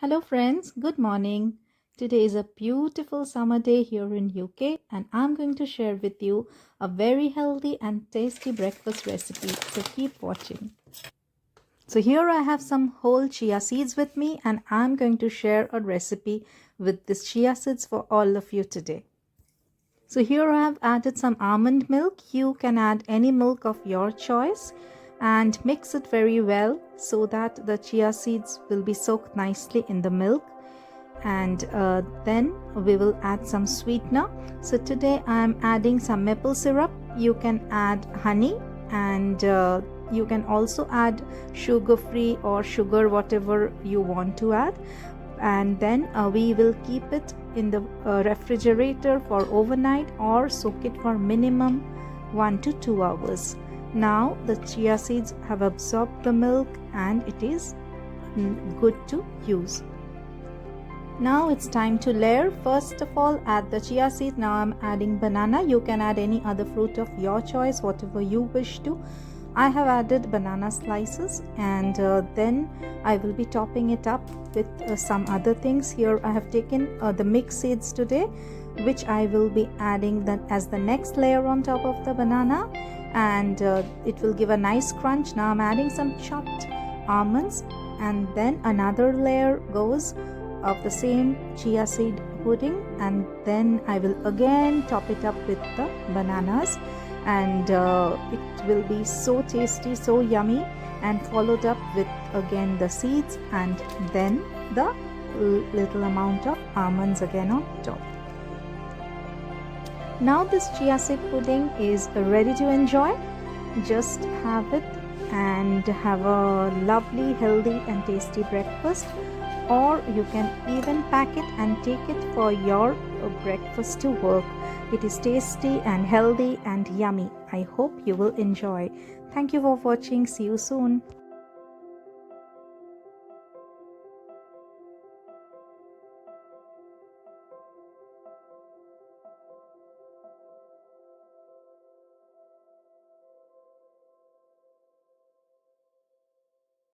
Hello friends, good morning. Today is a beautiful summer day here in UK and I'm going to share with you a very healthy and tasty breakfast recipe. So keep watching. So here I have some whole chia seeds with me and I'm going to share a recipe with this chia seeds for all of you today. So here I have added some almond milk. You can add any milk of your choice and mix it very well so that the chia seeds will be soaked nicely in the milk. And then we will add some sweetener. So today I am adding some maple syrup. You can add honey and you can also add sugar free or sugar whatever you want to add. And then we will keep it in the refrigerator for overnight or soak it for minimum 1 to 2 hours. Now the chia seeds have absorbed the milk and it is good to use. Now it's time to layer. First of all, add the chia seed. Now I'm adding banana. You can add any other fruit of your choice, whatever you wish to. I have added banana slices and then I will be topping it up with some other things. Here I have taken the mixed seeds today, which I will be adding that as the next layer on top of the banana, and it will give a nice crunch. Now I'm adding some chopped almonds and then another layer goes of the same chia seed pudding, and then I will again top it up with the bananas, and it will be so tasty, so yummy, and followed up with again the seeds and then the little amount of almonds again on top. Now this chia seed pudding is ready to enjoy. Just have it and have a lovely, healthy and tasty breakfast, or you can even pack it and take it for your breakfast to work. It is tasty and healthy and yummy. I hope you will enjoy. Thank you for watching. See you soon.